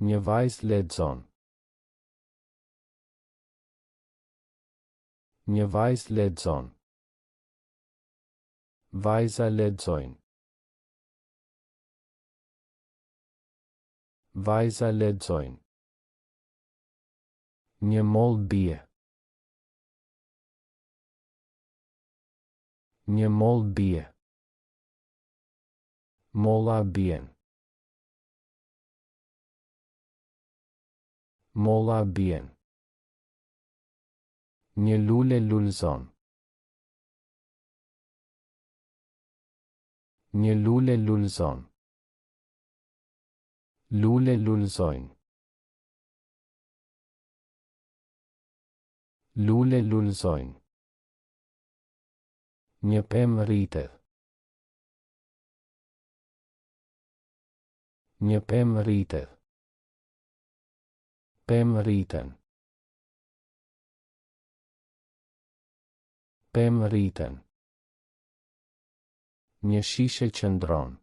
Një vajzë lexon. Një vajzë lexon. Vajza lexojnë. Vajza lexojnë. Një moll bie. Një moll bie. Molla bien. Molla bien. Një lule lulzon. Një lule lulzon. Lule lulzojnë. Lule lulzojnë. Një pemë rritet. Një pemë rritet. Pemë rriten. Pemë rriten. Një shishe qëndron.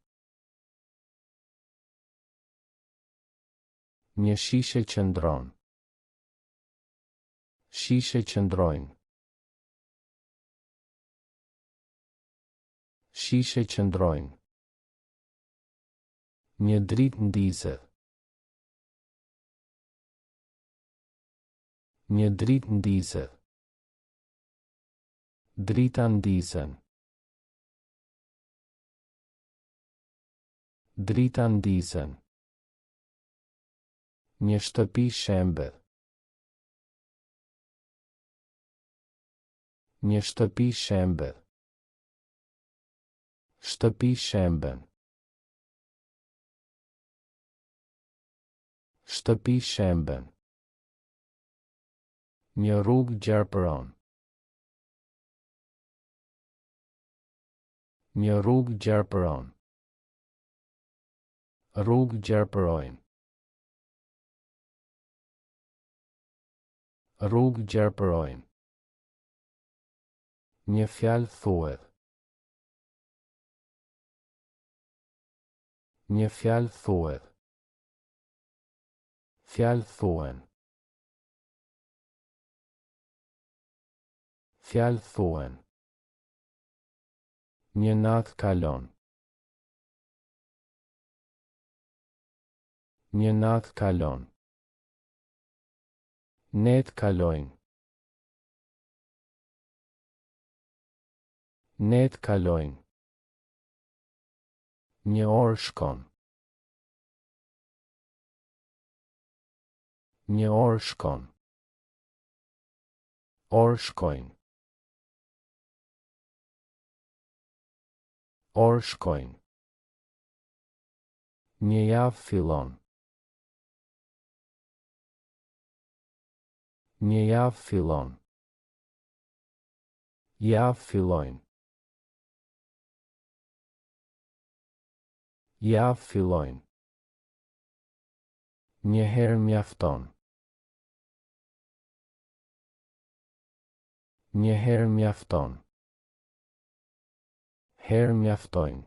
Një shishe qëndron. Shishe qëndrojnë. Shishe qëndrojnë. Një dritë ndizet. Një dritë ndizet. Drita ndizen. Drita ndizen. Një shtëpi shembet. Një shtëpi shembet. Shtëpi shemben. Shtëpi shemben. Një rrugë gjarpëron. Një rrugë gjarpëron. Rrugë gjarpërojnë. Rrugë gjarpërojnë. Një fjalë thuhet. Një fjalë thuhet. Fjalë thuhen. Fjalë thuhen. Një natë kalon. Një natë kalon. Net kalojnë. Net kalojnë. Një orë shkon. Një orë shkon. Orë shkojnë. Orë shkojnë. Një javë fillon. Një javë fillon. Javë fillojnë. Javë fillojnë. Një herë mjafton. Një herë mjafton. Herë mjaftojnë.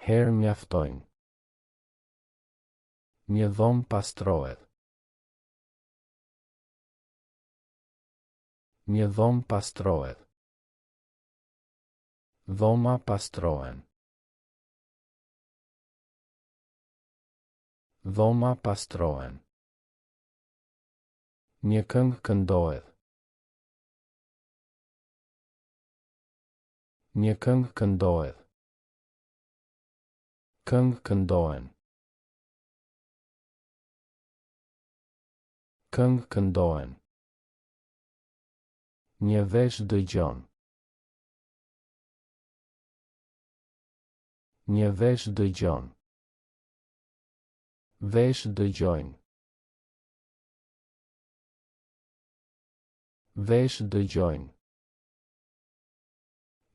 Herë mjaftojnë. Një dhomë pastrohet. Një dhomë pastrohet. Dhoma pastrohen. Dhoma pastrohen. Një këngë këndohet. Një këngë këndohet. Këngë këndohen. Këngë këndohen. Një vesh dëgjon. Një vesh dëgjon. Vesh dëgjojnë. Vesh dëgjojnë.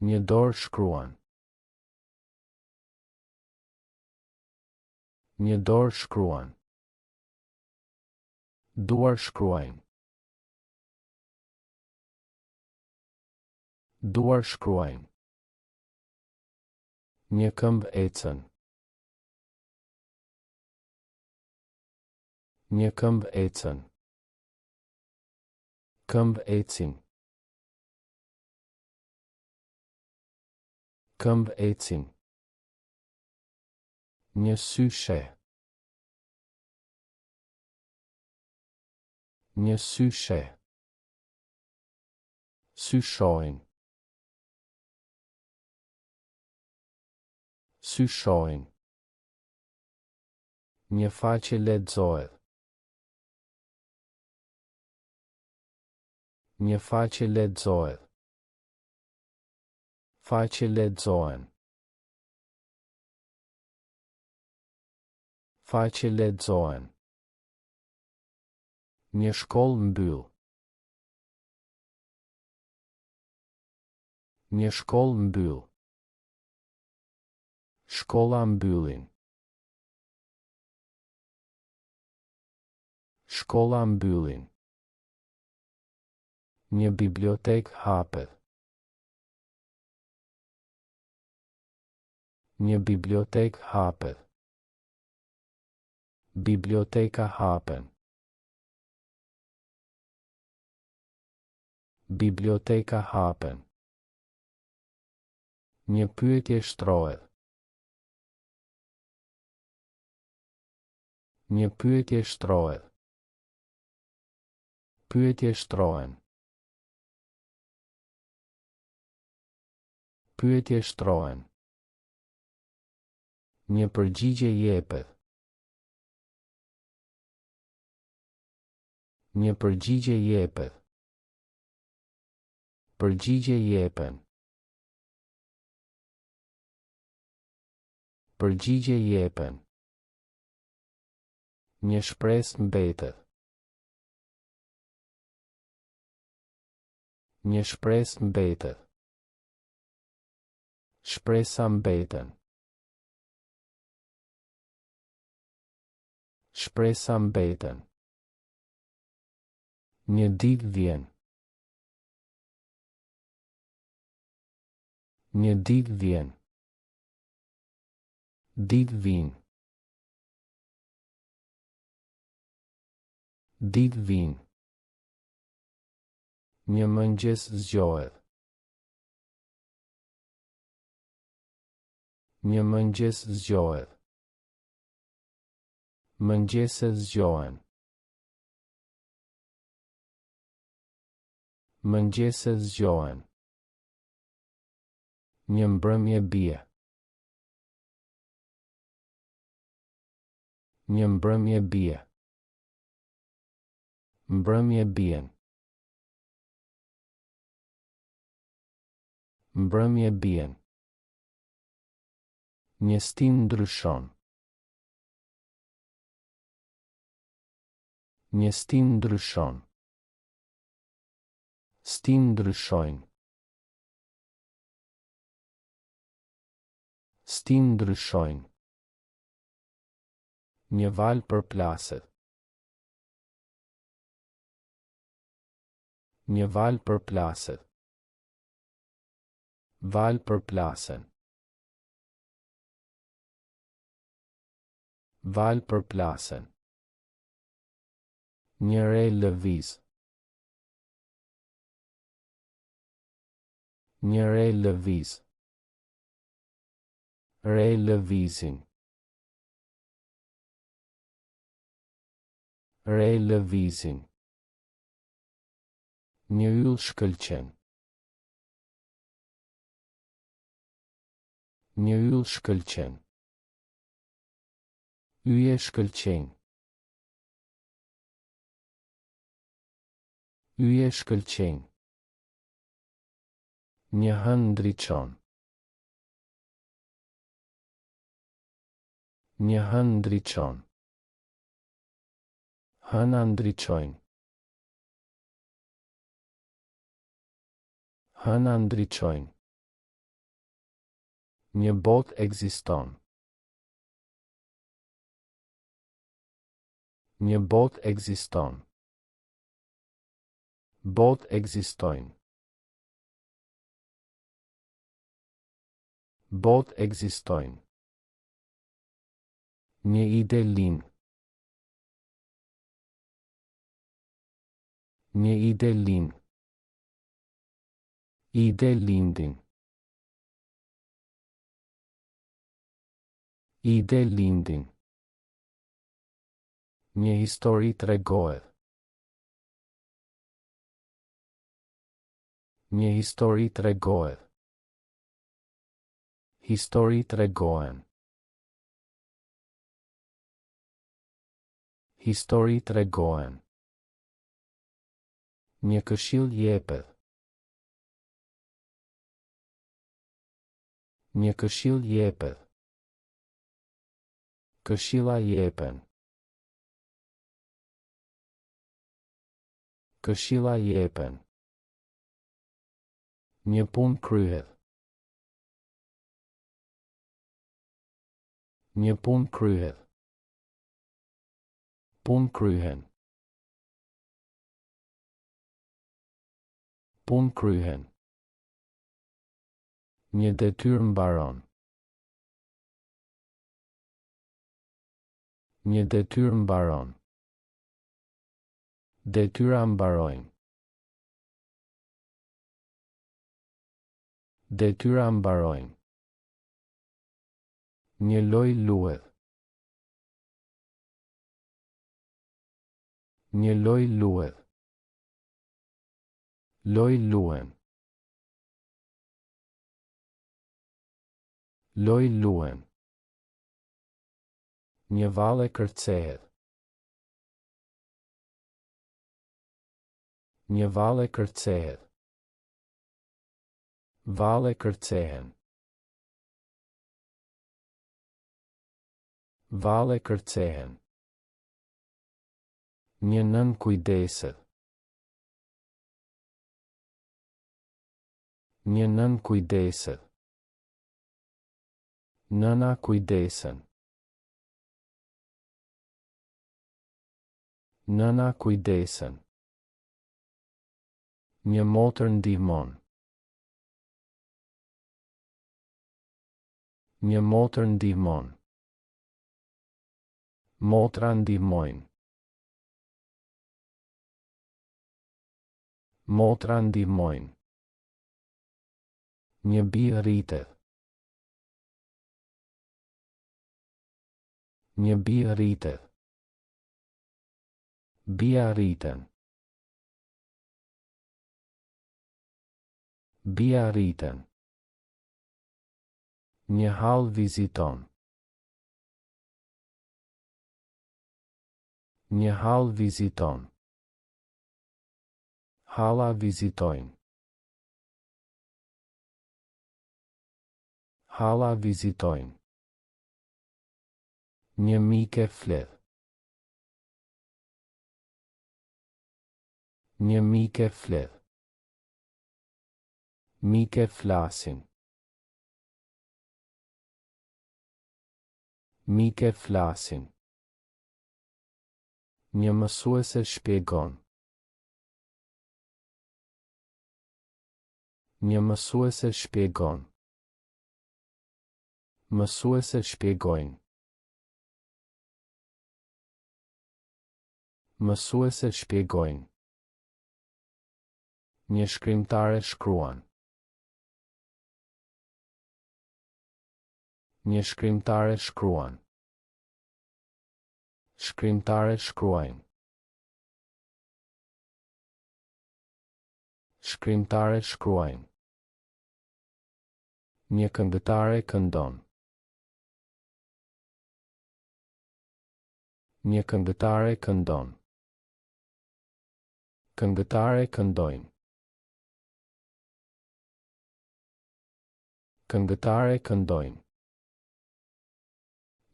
Një dorë shkruan. Një dorë shkruan. Duar shkruajnë. Duar shkruajnë. Një këmbë ecën. Një këmbë ecën. Këmbë ecin. Këmbë ecin. Një sy sheh. Një sy sheh. Sy shohin. Sy shohin. Një faqe lexohet. Një faqe lexohet. Faqe lexohen. Faqe lexohen. Një shkollë mbyll. Një shkollë mbyll. Shkolla mbyllin. Shkolla mbyllin. Një bibliotekë hapet. Një bibliotekë hapet. Biblioteka hapen. Biblioteka hapen. Një pyetje shtrohet. Një pyetje shtrohet. Pyetje shtrohen. Pyetje shtrohen. Një përgjigje jepet. Një përgjigje jepet. Përgjigje jepen. Përgjigje jepen. Një shpresë mbetet. Një shpresë mbetet. Shpresa mbeten. Shpresa mbeten. Një ditë vjen. Një ditë vjen. Ditë vin. Ditë vin. Një mëngjes zgjohet. Një mëngjes zgjohet. Mëngjese zgjohen. Mëngjese zgjohen. Një mbrëmje bie. Një mbrëmje bie. Mbrëmje bien. Mbrëmje bien. Një stin ndryshon. Një stin ndryshon. Stin ndryshojnë. Stin ndryshojnë. Një val përplaset. Një val përplaset. Val përplasen. Val përplasen. Një re lëviz. Një re lëviz. Re lëvizin. Re lëvizin. Një yll shkëlqen. Një yll shkëlqen. Yje shkëlqen. Yje shkëlqen. Një hën ndriçon. Një hën ndriçon. Hëna ndriçojnë. Hëna ndriçojnë. Një botë ekziston. Një botë ekziston. Botë ekzistojnë. Botë ekzistojnë. Një ide lind. Një ide lind. Ide lindin. Ide lindin. Një histori tregohet. Një histori tregohet. Histori tregohen. Histori tregohen. Një këshill jepet. Një këshill jepet. Këshilla jepen. Këshilla jepen. Një punë kryhet. Një punë kryhet. Punë kryhen. Punë kryhen. Një detyrë mbaron. Një detyrë mbaron. Detyra mbarojnë. Detyra mbarojnë. Një lojë luhet. Një lojë luhet. Lojë luhen. Lojë luhen. Një valle kërcehet. Një valle kërcehet. Valle kërcehen. Valle kërcehen. Një nën kujdeset. Një nën kujdeset. Nëna kujdesen. Nëna kujdesen. Një motër ndihmon. Një motër ndihmon. Motra ndihmojnë. Motra ndihmojnë. Një bijë rritet. Një bijë rritet. Bija rriten. Bija rriten. Një hall viziton. Një hall viziton. Halla vizitojnë. Halla vizitojnë. Një mike flet. Një mike flet. Mike flasin. Mike flasin. Një mësuese shpjegon. Një mësuese shpjegon. Mësuese shpjegojnë. Mësuese shpjegojnë. Një shkrimtare shkruan. Një shkrimtare shkruan. Shkrimtare shkruajnë. Shkrimtare shkruajnë. Një këngëtare këndon. Një këngëtare këndon. Këngëtare këndojnë. Këngëtare këndojnë.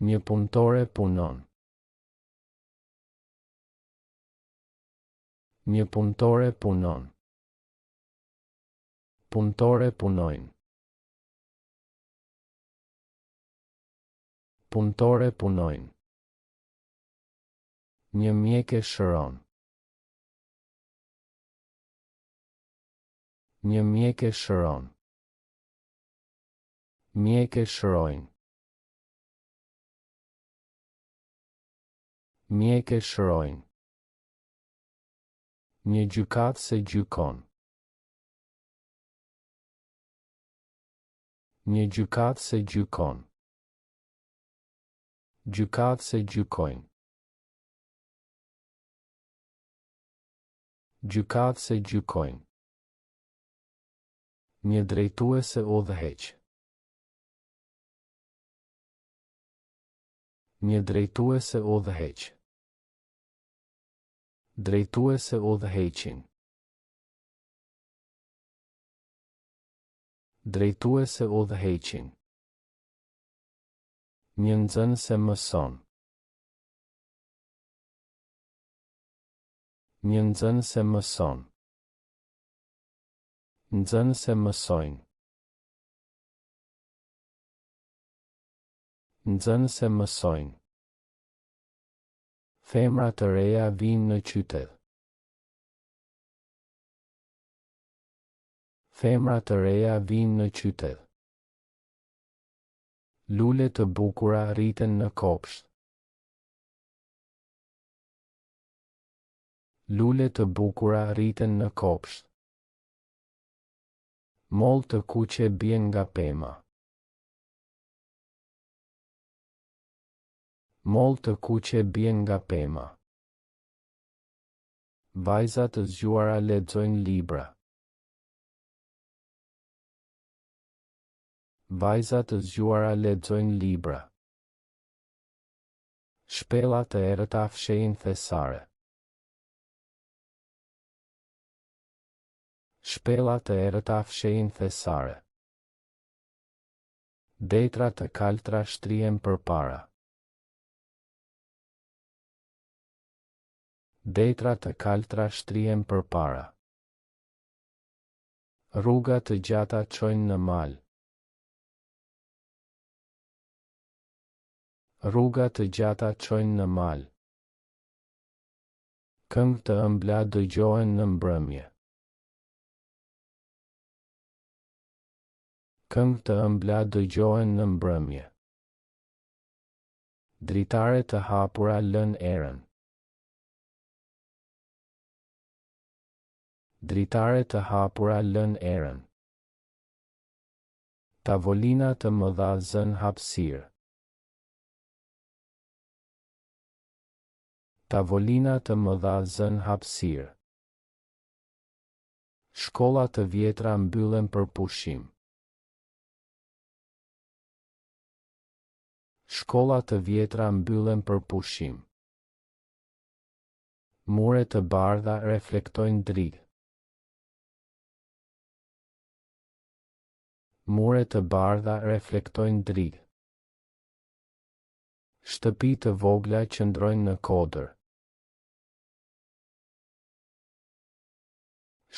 Një punëtore punon. Një punëtore punon. Punëtore punojnë. Punëtore punojnë. Një mjeke shëron. Një mjeke shëron. Mjeke shërojnë. Mjeke shërojnë. Një gjykatë se gjykon. Një gjykatë se gjykon. Gjykatë se gjykojnë. Gjykatë se gjykojnë. Një drejtuese udhëheq. Një drejtuese udhëheq. Drejtuese udhëheqin. Drejtuese udhëheqin. Një nxënëse mëson. Një nxënëse mëson. Nxënëse mësojnë. Nxënëse mësojnë. Femra të reja vinë në qytet. Femra të reja vinë në qytet. Lule të bukura rriten në kopsht. Lule të bukura rriten në kopsht. Mollë të kuqe bien nga pema. Mollë të kuqe bien nga pema. Vajza të zgjuara lexojnë libra. Vajza të zgjuara lexojnë libra. Shpella të errëta fshehin thesare. Shpella të errëta fshehin thesare. Detra të kaltra shtrihen përpara. Detra të kaltra shtrihen përpara. Rruga të gjata çojnë në mal. Rruga të gjata çojnë në mal. Këngë të ëmbla dëgjohen në mbrëmje. Këngë të ëmbla dëgjohen në mbrëmje. Dritare të hapura lën erën. Dritare të hapura lën erën. Tavolina të mëdha zën hapësirë. Tavolina të mëdha zën hapësirë. Shkolla të vjetra mbyllen për pushim. Shkolla të vjetra mbyllen për pushim. Mure të bardha reflektojnë dritë. Mure të bardha reflektojnë dritë. Shtëpi të vogla qëndrojnë në kodër.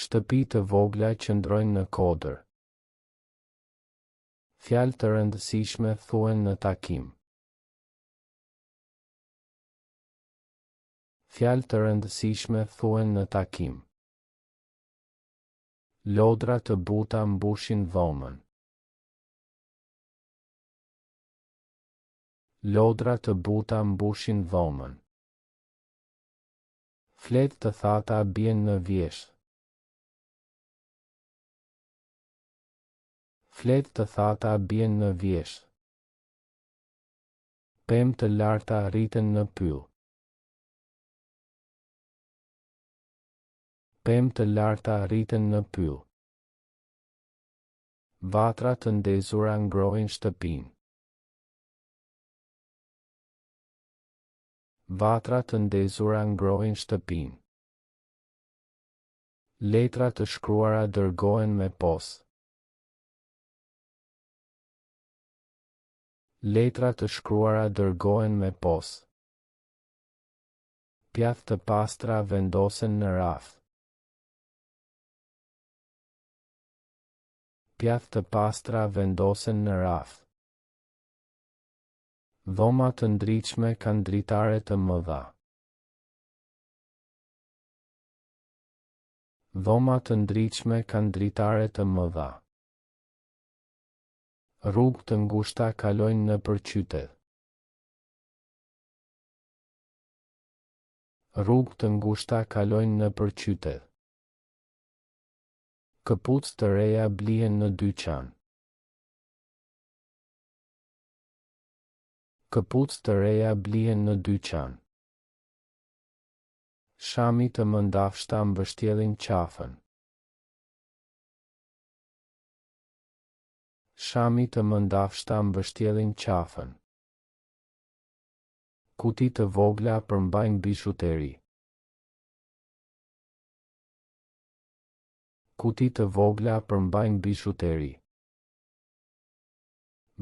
Shtëpi të vogla qëndrojnë në kodër. Fjalë të rëndësishme thuhen në takim. Fjalë të rëndësishme thuhen në takim. Lodra të buta mbushin dhomën. Lodra të buta mbushin dhomën. Fletë të thata bien në vjesht. Fletë të thata bien në vjesht. Pemë të larta rriten në pyll. Pemë të larta rriten në pyll. Vatra të ndezura ngrohin shtëpinë. Vatra të ndezura ngrohin shtëpinë. Letra të shkruara dërgohen me postë. Letra të shkruara dërgohen me postë. Pjatë të pastra vendosen në rafë. Pjatë të pastra vendosen në rafë. Dhoma të ndritshme kanë dritare të mëdha. Dhoma të ndritshme kanë dritare të mëdha. Rrugë të ngushta kalojnë nëpër qytet. Rrugë të ngushta kalojnë nëpër qytet. Këpucë të reja blihen në dyqan. Këpucë të reja blihen në dyqan. Shami të mëndafshta mbështjellin qafën. Shami të mëndafshta mbështjellin qafën. Kuti të vogla përmbajnë bijuteri. Kuti të vogla përmbajnë bijuteri.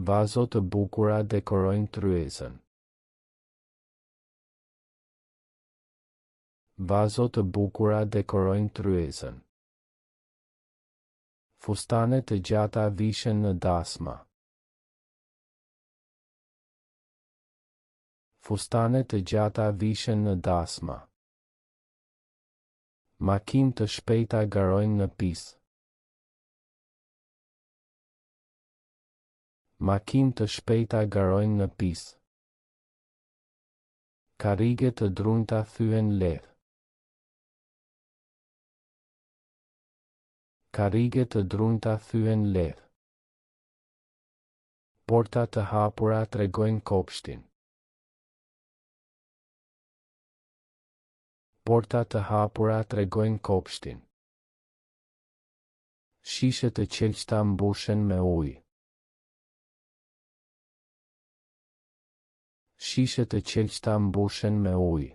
Vazo të bukura dekorojnë tryezën. Vazo të bukura dekorojnë tryezën. Fustane të gjata vishen në dasma. Fustane të gjata vishen në dasma. Makinë të shpejta garojnë në pistë. Makinë të shpejta garojnë në pistë. Karrige të drunta thyen lehtë. Karrige të drunta thyen lehtë. Porta të hapura tregojnë kopshtin. Porta të hapura tregojnë kopshtin. Shishe të qelçta mbushen me ujë. Shishe të qelçta mbushen me ujë.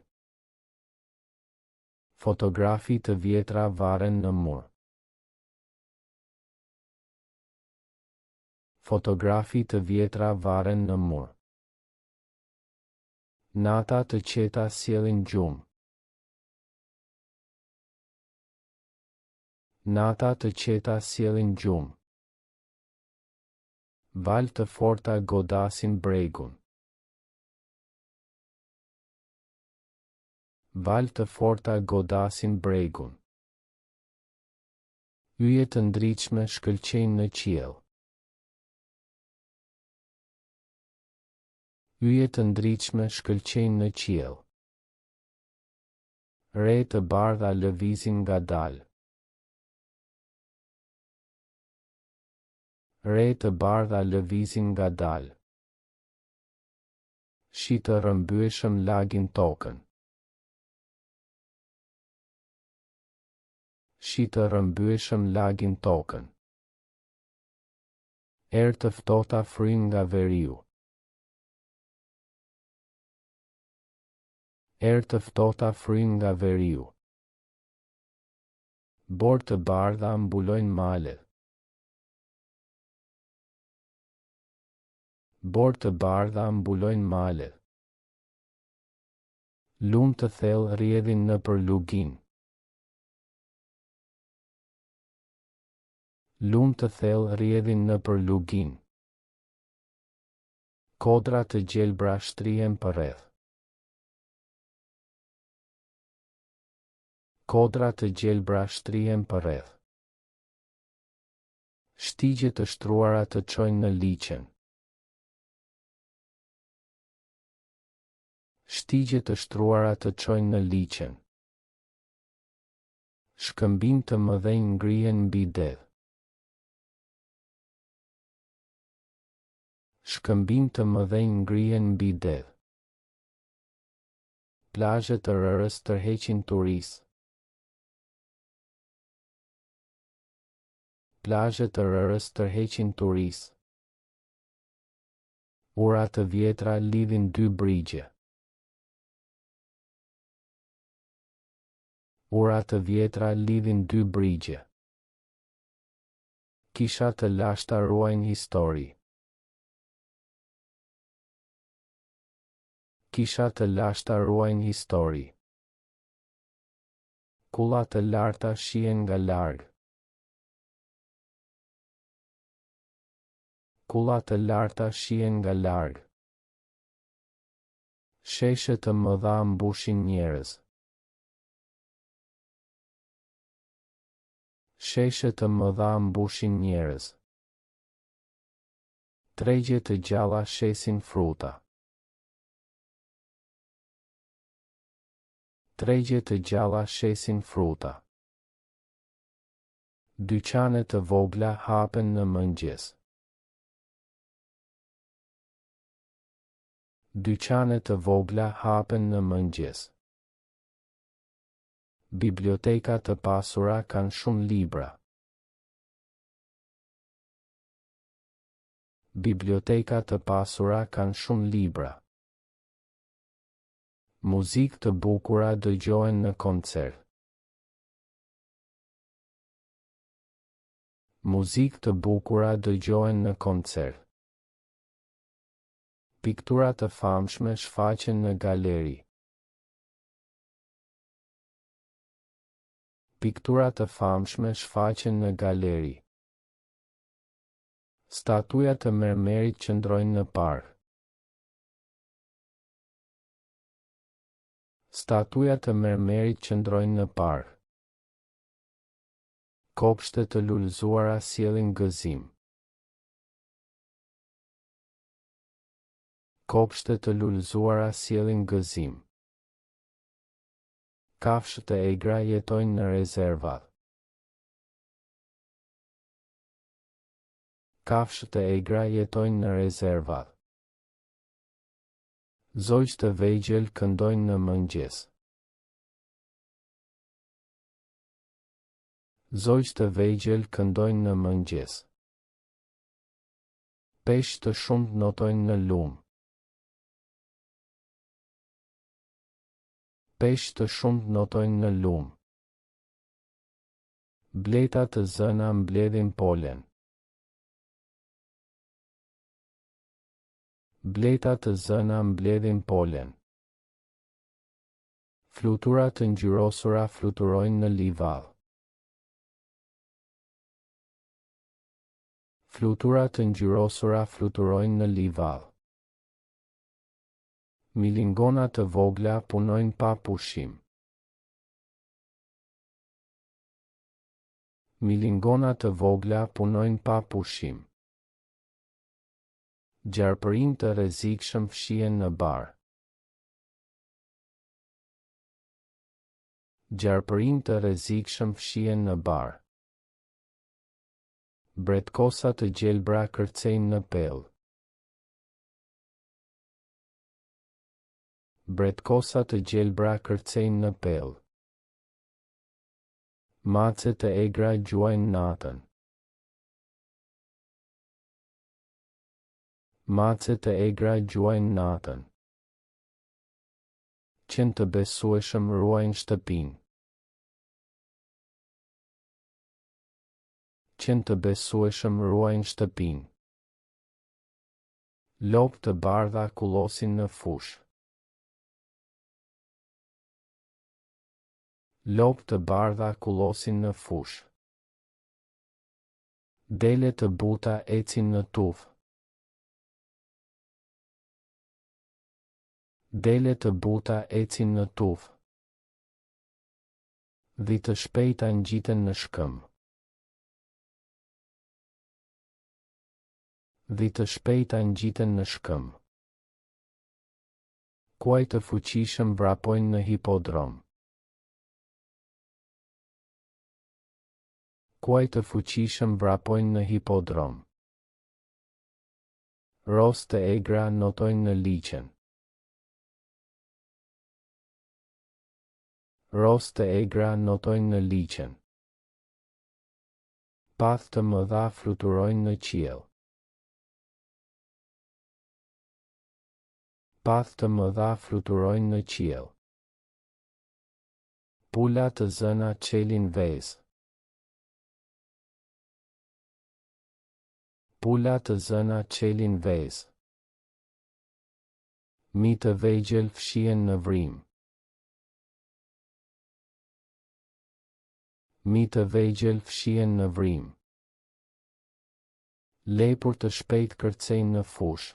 Fotografi të vjetra varen në mur. Fotografi të vjetra varen në mur. Nata të qeta sjellin gjumë. Nata të qeta sjellin gjumë. Valë të forta godasin bregun. Valë të forta godasin bregun. Yje të ndritshme shkëlqejnë në qiell. Yje të ndritshme shkëlqejnë në qiell. Re të bardha lëvizin ngadalë. Re të bardha lëvizin ngadalë. Shi të rrëmbyeshëm lagin tokën. Shi të rrëmbyeshëm lagin tokën. Erë të ftohta fryn nga veriu. Erë të ftohta fryn nga veriu. Borë të bardha mbulojnë malet. Borë të bardha mbulojnë malet. Lumë të thellë rrjedhin nëpër lugin. Lumë të thellë rrjedhin nëpër lugin. Kodra të gjelbra shtrihen përreth. Kodra të gjelbra shtrihen përreth. Shtigje të shtruara të çojnë në liçen. Shtigje të shtruara të çojnë në liçen. Shkëmbim të mëdhenj ngrihen mbi det. Shkëmbim të mëdhenj ngrihen mbi det. Plazhe të rërës tërheqin turistë. Plazhe të rërës tërheqin turistë. Ura të vjetra lidhin dy brigje. Ura të vjetra lidhin dy brigje. Kisha të lashta ruajnë histori. Kisha të lashta ruajnë histori. Kulla të larta shihen nga larg. Kulla të larta shihen nga larg. Sheshe të mëdha mbushin njerëz. Sheshe të mëdha mbushin njerëz. Tregje të gjalla shesin fruta. Tregje të gjalla shesin fruta. Dyqane të vogla hapen në mëngjes. Dyqane të vogla hapen në mëngjes. Biblioteka të pasura kanë shumë libra. Biblioteka të pasura kanë shumë libra. Muzikë të bukura dëgjohen në koncert. Muzikë të bukura dëgjohen në koncert. Piktura të famshme shfaqen në galeri. Piktura të famshme shfaqen në galeri. Statuja të mermerit qëndrojnë në park. Statuja të mermerit qëndrojnë në park. Kopshte të lullzuara sjellin gëzim. Kopshte të lullzuara sjellin gëzim. Kafshët e egra jetojnë në rezervat. Kafshët e egra jetojnë në rezervat. Zogj të vegjël këndojnë në mëngjes. Zogj të vegjël këndojnë në mëngjes. Peshq të shumt notojnë në lumë. Peshq të shumt notojnë në lumë. Bleta të zëna mbledhin polen. Bleta të zëna mbledhin polen. Flutura të ngjyrosura fluturojnë në livall. Flutura të ngjyrosura fluturojnë në livall. Milingona të vogla punojnë pa pushim. Milingona të vogla punojnë pa pushim. Gjarpërim të rrezikshëm fshihen në bar. Gjarpërim të rrezikshëm fshihen në bar. Bretkosa të gjelbra kërcejnë në pellë. Bretkosa të gjelbra kërcejnë në pellë. Mace të egra gjuajnë natën. Mace të egra gjuajnë natën. Qenë të besueshëm ruajnë shtëpinë. Qenë të besueshëm ruajnë shtëpinë. Lopë të bardha kullosin në fushë. Lopë të bardha kullosin në fushë. Dele të buta ecin në tufë. Dele të buta ecin në tufë. Dhi të shpejta ngjiten në shkëmbë. Dhi të shpejta ngjiten në shkëmbë. Kuaj të fuqishëm vrapojnë në hipodrom. Kuaj të fuqishëm vrapojnë në hipodrom. Ros të egra notojnë në liqen. Ros të egra notojnë në liqen. Path të mëdha fluturojnë në qiell. Path të mëdha fluturojnë në qiell. Pula të zëna çelin vezë. Pula të zëna çelin vezë. Mi të vegjël fshihen në vrim. Mi të vegjël fshihen në vrim. Lepur të shpejt kërcejnë në fushë.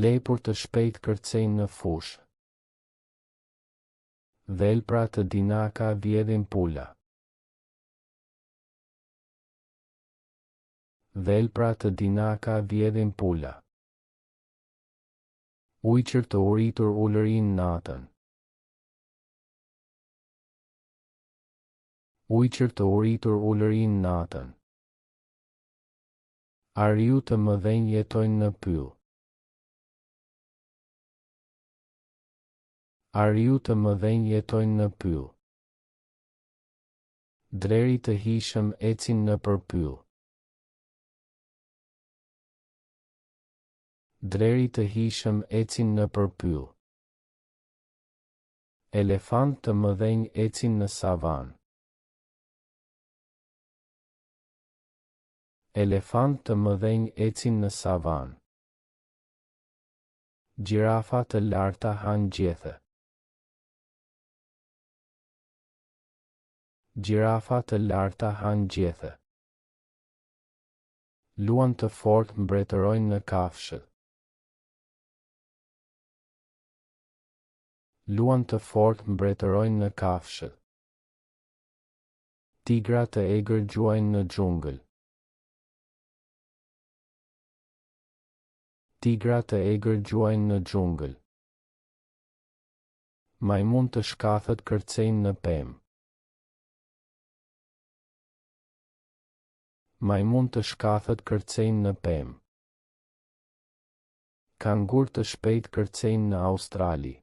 Lepur të shpejt kërcejnë në fushë. Dhelpra të dinaka vjedhin pula. Dhelpra të dinaka vjedhin pula. Ujqër të uritur ulërin natën. Ujqër të uritur ulërin natën. Ariu të mëdhenj jetojnë në pyll. Ariu të mëdhenj jetojnë në pyll. Dreri të hishëm ecin në përpyll. Dreri të hishëm ecin në përpyll. Elefant të mëdhenj ecin në savan. Elefant të mëdhenj ecin në savan. Gjirafa të larta han gjethe. Gjirafa të larta han gjethe. Luan të fort mbretërojnë në kafshë. Luan të fort mbretërojnë në kafshë. Tigra të egër gjuajnë në xhungël. Tigra të egër gjuajnë në xhungël. Majmun të shkathët kërcejnë në pemë. Majmun të shkathët kërcejnë në pemë. Kangur të shpejt kërcejnë në Australi.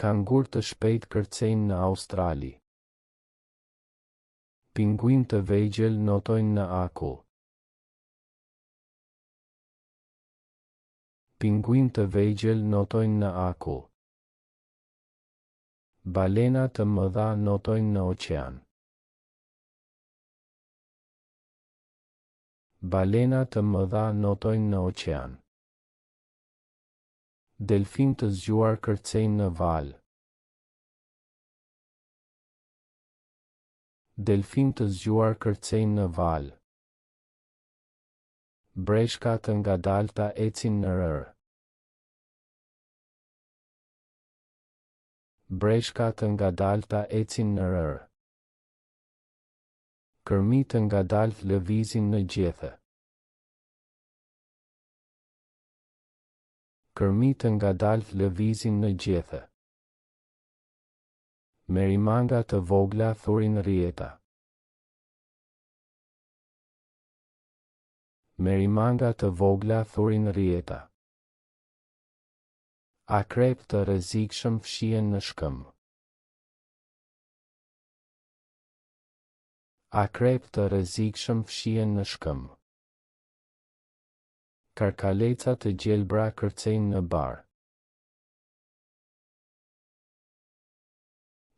Kangur të shpejt kërcejnë në Australi. Pinguin të vegjël notojnë në akull. Pinguin të vegjël notojnë në akull. Balena të mëdha notojnë në oqean. Balena të mëdha notojnë në oqean. Delfin të zgjuar kërcejnë në val. Delfin të zgjuar kërcejnë në val. Breshka të ngadalta ecin në rër. Breshka të ngadalta ecin në rër. Kërmi të ngadalt lëvizin në gjethe. Kërmi të ngadalt lëvizin në gjethe. Merimanga të vogla thurin rjeta. Merimanga të vogla thurin rjeta. Akrep të rrezikshëm fshihen në shkëmbë. Akrep të rrezikshëm fshihen në shkëmbë. Karkaleca të gjelbra kërcejnë në bar.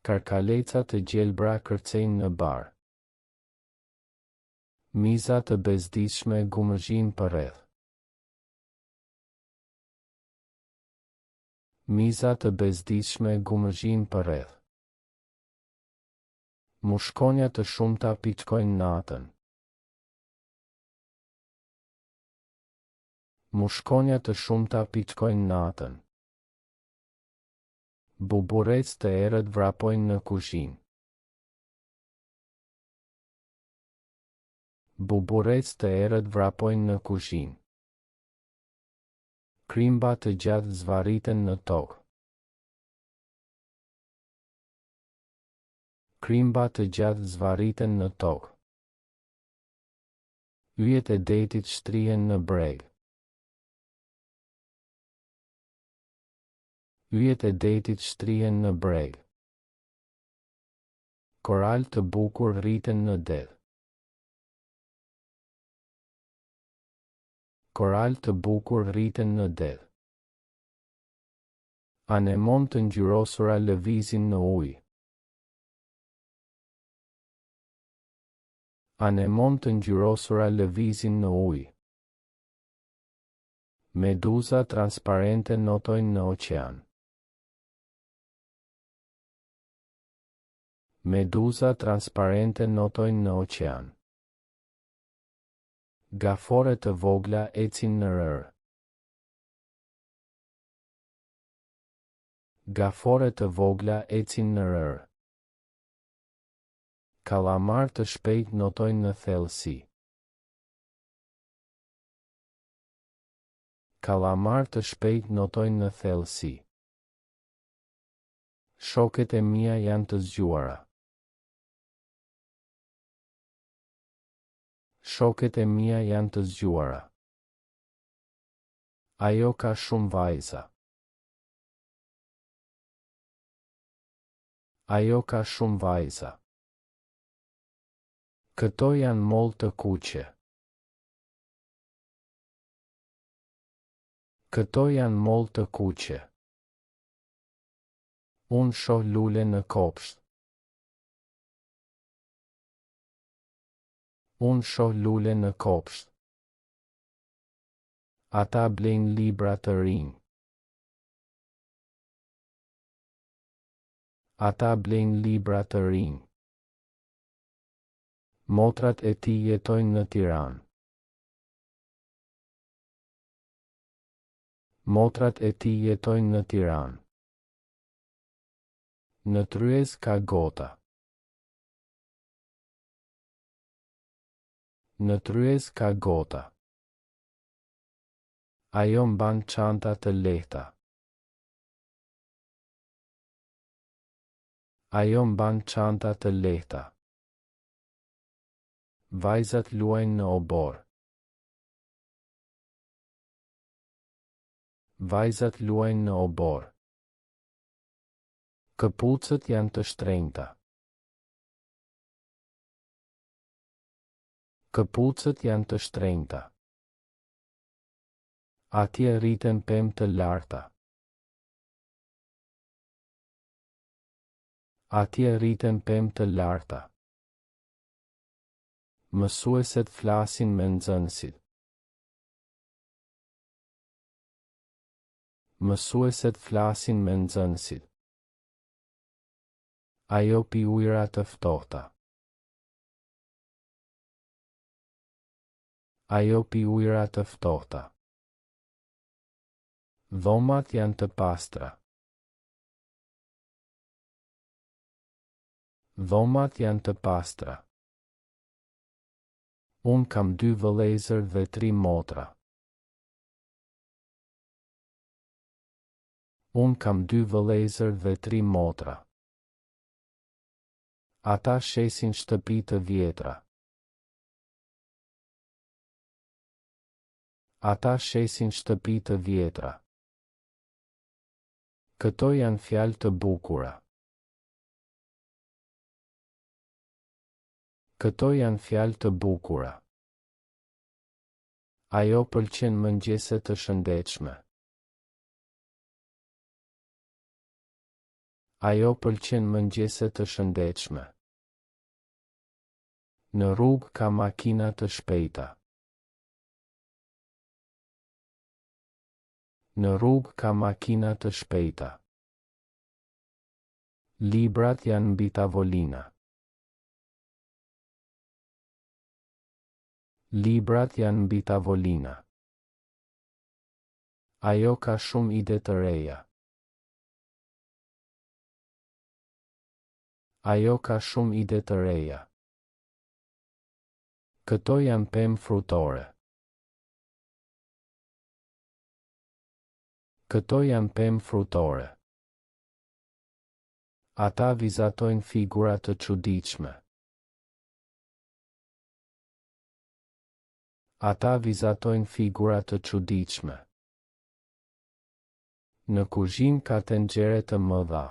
Karkaleca të gjelbra kërcejnë në bar. Miza të bezdishme gumëzhin përreth. Miza të bezdishme gumëzhin përreth. Mushkonja të shumta piçkojnë natën. Mushkonja të shumta piçkojnë natën. Buburec të errët vrapojnë në kuzhinë. Buburec të errët vrapojnë në kuzhinë. Krimba të gjatë zvariten në tokë. Krimba të gjatë zvariten në tokë. Yjet e detit shtrihen në breg. Yjet e detit shtrihen në breg. Koral të bukur rriten në det. Koral të bukur rriten në det. Anemon të ngjyrosura lëvizin në ujë. Anemon të ngjyrosura lëvizin në ujë. Meduza transparente notojnë në oqean. Meduza transparente notojnë në oqean. Gafore të vogla ecin në rër. Gafore të vogla ecin në rër. Kalamar të shpejt notojnë në thellësi. kalamar të shpejt notojnë në thellësi. Shokët e mia janë të zgjuara. Shokët e mia janë të zgjuara. Ajo ka shumë vajza. Ajo ka shumë vajza. Këto janë mollë të kuqe. Këto janë mollë të kuqe. Unë shoh lule në kopsht. Unë shoh lule në kopsht. Ata blejnë libra të rinj. Ata blejnë libra të rinj. Motrat e tij jetojnë në Tiranë. Motrat e tij jetojnë në Tiranë. Në Tryez ka gota. Në Tryez ka gota. Ajo mban çanta të lehta. Ajo mban çanta të lehta. Vajzat luajnë në obor. Vajzat luajnë në obor. Këpucët janë të shtrenjta. Këpucët janë të shtrenjta. Atje rriten pemë të larta. Atje rriten pemë të larta. Mësueset flasin me nxënësit. Mësueset flasin me nxënësit. Ajo pi ujëra të ftohta. Ajo pi ujëra të ftohta. Dhomat janë të pastra. Dhomat janë të pastra. Unë kam 2 vëllezër dhe 3 motra. Unë kam 2 vëllezër dhe 3 motra. Ata shesin shtëpi të vjetra. Ata shesin shtëpi të vjetra. Këto janë fjalë të bukura. Këto janë fjalë të bukura. Ajo pëlqen mëngjese të shëndetshme. Ajo pëlqen mëngjese të shëndetshme. Në rrugë ka makina të shpejta. Në rrugë ka makina të shpejta. Librat janë mbi tavolina. Librat janë mbi tavolina. Ajo ka shumë ide të reja. Ajo ka shumë ide të reja. Këto janë pemë frutore. Këto janë pemë frutore. Ata vizatojnë figura të çuditshme. Ata vizatojnë figura të çuditshme. Në kuzhinë ka tenxhere të mëdha.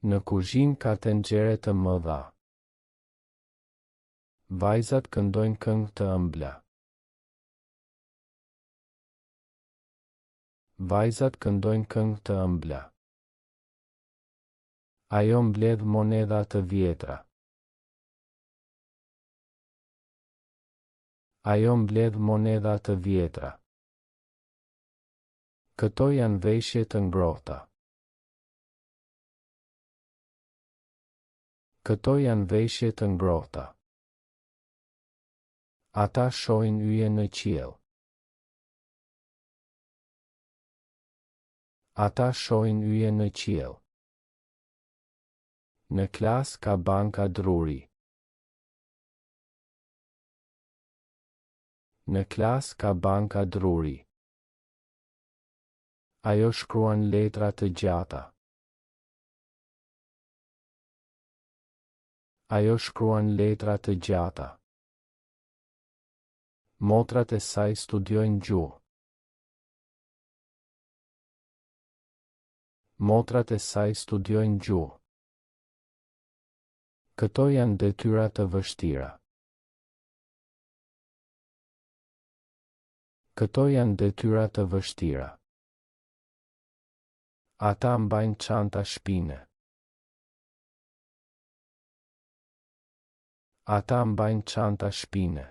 Në kuzhinë ka tenxhere të mëdha. Vajzat këndojnë këngë të ëmbla. Vajzat këndojnë këngë të ëmbla. Ajo mbledh monedha të vjetra. Ajo mbledh monedha të vjetra. Këto janë veshje të ngrohta. Këto janë veshje të ngrohta. Ata shohin yje në qiell. Ata shohin yje në qiell. Në klas ka banka druri. Në klas ka banka druri. Ajo shkruan letra të gjata. Ajo shkruan letra të gjata. Motrat e saj studiojnë gjuhë. Motrat e saj studiojnë gjuhë. Këto janë detyra të vështira. Këto janë detyra të vështira. Ata mbajnë çanta shpine. Ata mbajnë çanta shpine.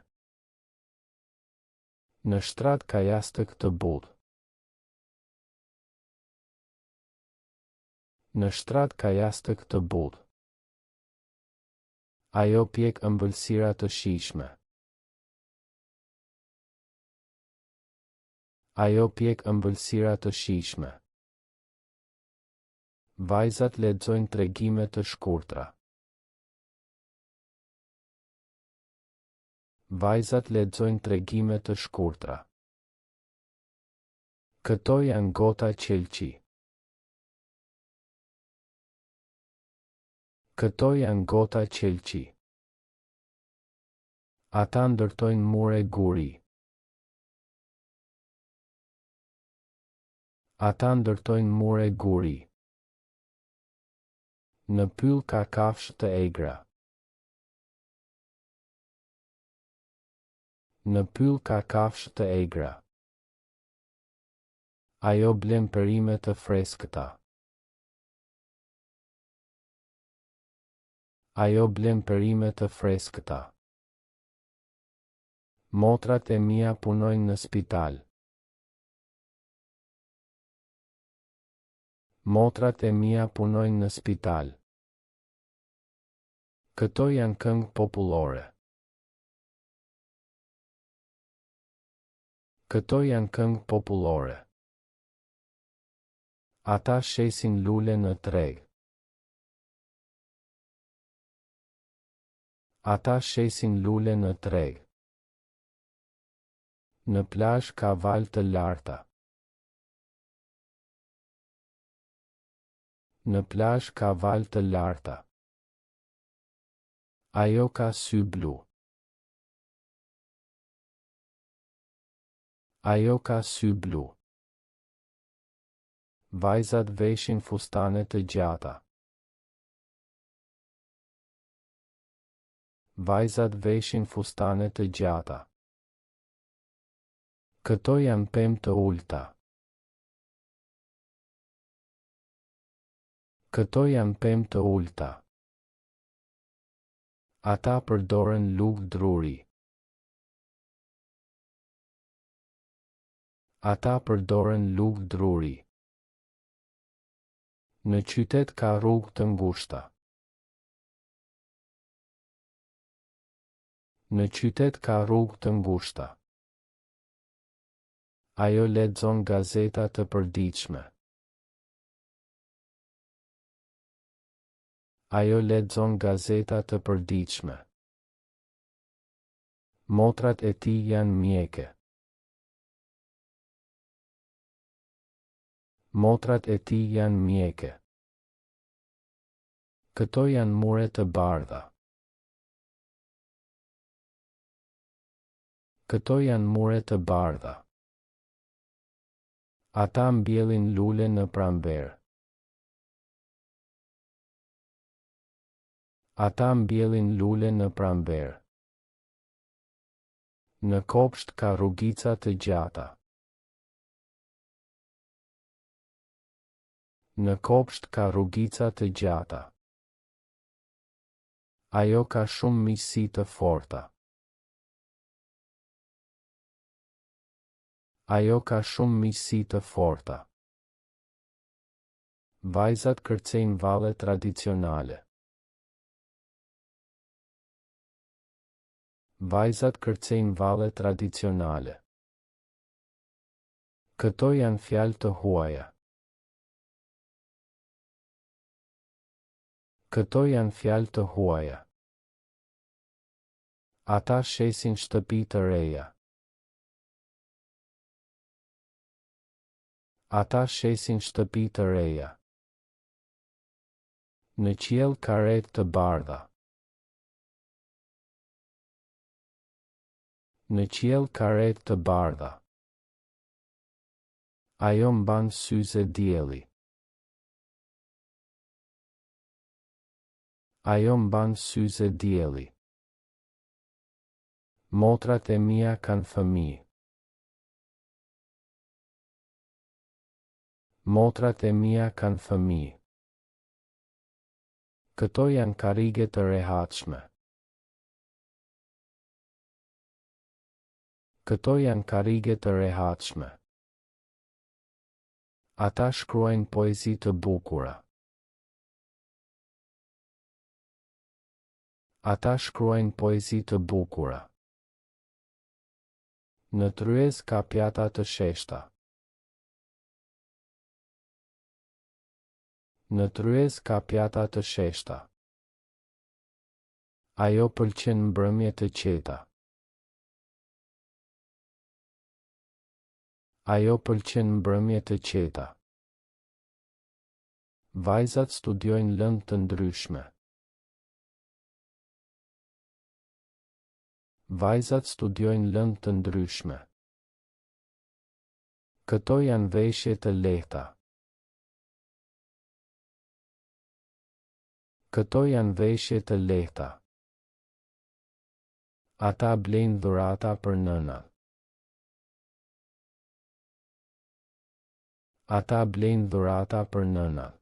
Në shtrat ka jastëk të butë. Në shtrat ka jastëk të butë. Ajo pjek ëmbëlsira të shijshme. Ajo pjek ëmbëlsira të shijshme. Vajzat lexojnë tregime të shkurtra. Vajzat lexojnë tregime të shkurtra. Këto janë gota qelçi. Këto janë gota qelçi. Ata ndërtojnë mure guri. Ata ndërtojnë mure guri. Në pyll ka kafshë të egra. Në pyll ka kafshë të egra. Ajo blen perime të freskëta. Ajo blen perime të freskëta. Motrat e mia punojnë në spital. Motrat e mia punojnë në spital. Këto janë këngë popullore. Këto janë këngë popullore. Ata shesin lule në treg. Ata shesin lule në treg. Në plazh ka valë të larta. Në plazh ka valë të larta. Ajo ka sy blu. Ajo ka sy blu. Vajzat veshin fustane të gjata. Vajzat veshin fustane të gjata. Këto janë pemë të ulta. Këto janë pemë të ulta. Ata përdoren lugë druri. Ata përdoren lugë druri. Në qytet ka rrugë të ngushta. Në qytet ka rrugë të ngushta. Ajo lexon gazeta të përditshme. Ajo lexon gazeta të përditshme. Motrat e tij janë mjeke. Motrat e tij janë mjeke. Këto janë mure të bardha. Këto janë mure të bardha. Ata mbjellin lule në pranverë. Ata mbjellin lule në pranverë. Në kopsht ka rrugica të gjata. Në kopsht ka rrugica të gjata. Ajo ka shumë miqësi të forta. Ajo ka shumë miqësi të forta. Vajzat kërcejnë valle tradicionale. Vajzat kërcejnë valle tradicionale. Këto janë fjalë të huaja. Këto janë fjalë të huaja. Ata shesin shtëpi të reja. Ata shesin shtëpi të reja. Në qiell karet të bardha. Në qiell karet të bardha. Ajo mban syze dielli. Ajo mban syze dielli. Motrat e mia kanë fëmijë. Motrat e mia kanë fëmijë. Këto janë karrige të rehatshme. Këto janë karrige të rehatshme. Ata shkruajnë poezi të bukura. Ata shkruajnë poezi të bukura. Në tryez ka pjata të sheshta. Në tryez ka pjata të sheshta. Ajo pëlqen mbrëmje të qeta. Ajo pëlqen mbrëmje të qeta. Vajzat studiojnë lëndë të ndryshme. Vajzat studiojnë lëndë të ndryshme. Këto janë veshje të lehta. Këto janë veshje të lehta. Ata blejnë dhurata për nënat. Ata blejnë dhurata për nënat.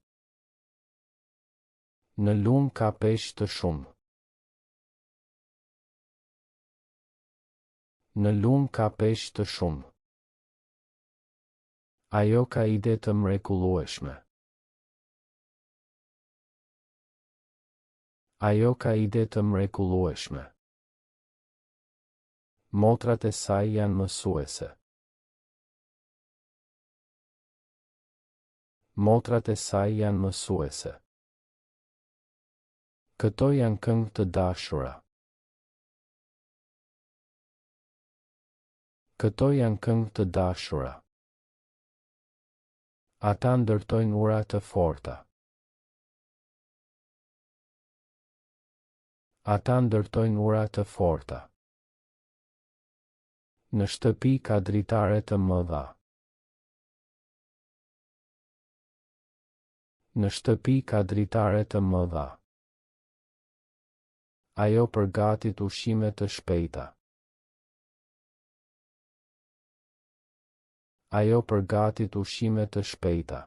Në lumë ka peshë të shumë. Në lumë ka peshë të shumë. Ajo ka ide të mrekullueshme. Ajo ka ide të mrekullueshme. Motrat e saj janë mësuese. Motrat e saj janë mësuese. Këto janë këngë të dashura. Këto janë këngë të dashura. Ata ndërtojnë ura të forta. Ata ndërtojnë ura të forta. Në shtëpi ka dritare të mëdha. Në shtëpi ka dritare të mëdha. Ajo përgatit ushqime të shpejta. Ajo përgatit ushqime të shpejta.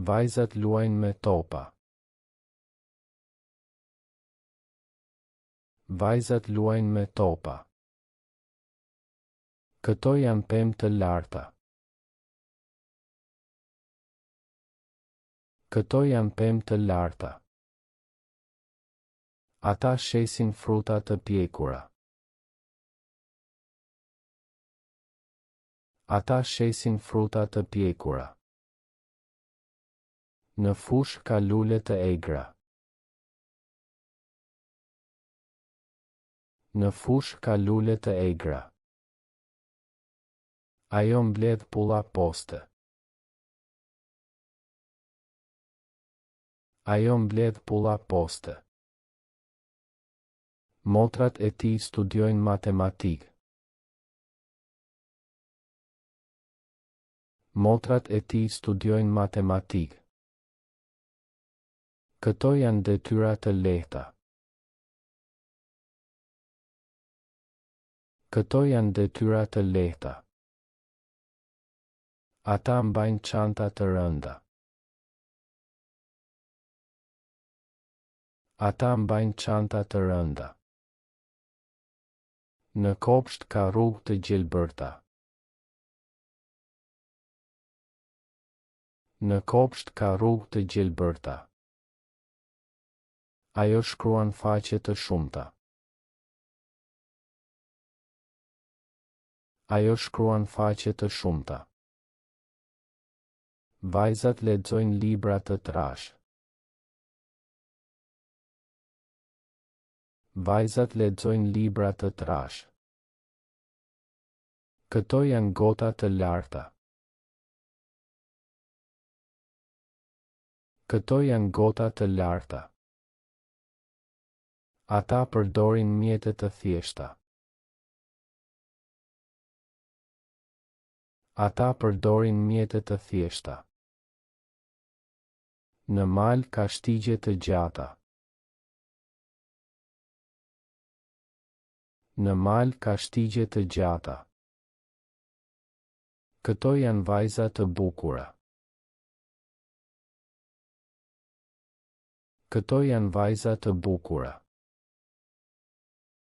Vajzat luajnë me topa. Vajzat luajnë me topa. Këto janë pemë të larta. Këto janë pemë të larta. Ata shesin fruta të pjekura. Ata shesin fruta të pjekura. Në fush ka lule të egra. Në fush ka lule të egra. Ajo mbledh pulla poste. Ajo mbledh pulla poste. Motrat e tij studiojnë matematikë. Motrat e tij studiojnë matematikë. Këto janë detyra të lehta. Këto janë detyra të lehta. Ata mbajnë çanta të rënda. Ata mbajnë çanta të rënda. Në kopsht ka rrugë të gjelbërta. Në kopsht ka rrugë të gjelbërta. Ajo shkruan faqe të shumta. Ajo shkruan faqe të shumta. Vajzat lexojnë libra të trash. Vajzat lexojnë libra të trash. Këto janë gota të larta. Këto janë gota të larta. Ata përdorin mjete të thjeshta. Ata përdorin mjete të thjeshta. Në mal ka shtigje të gjata. Në mal ka shtigje të gjata. Këto janë vajza të bukura. Këto janë vajza të bukura.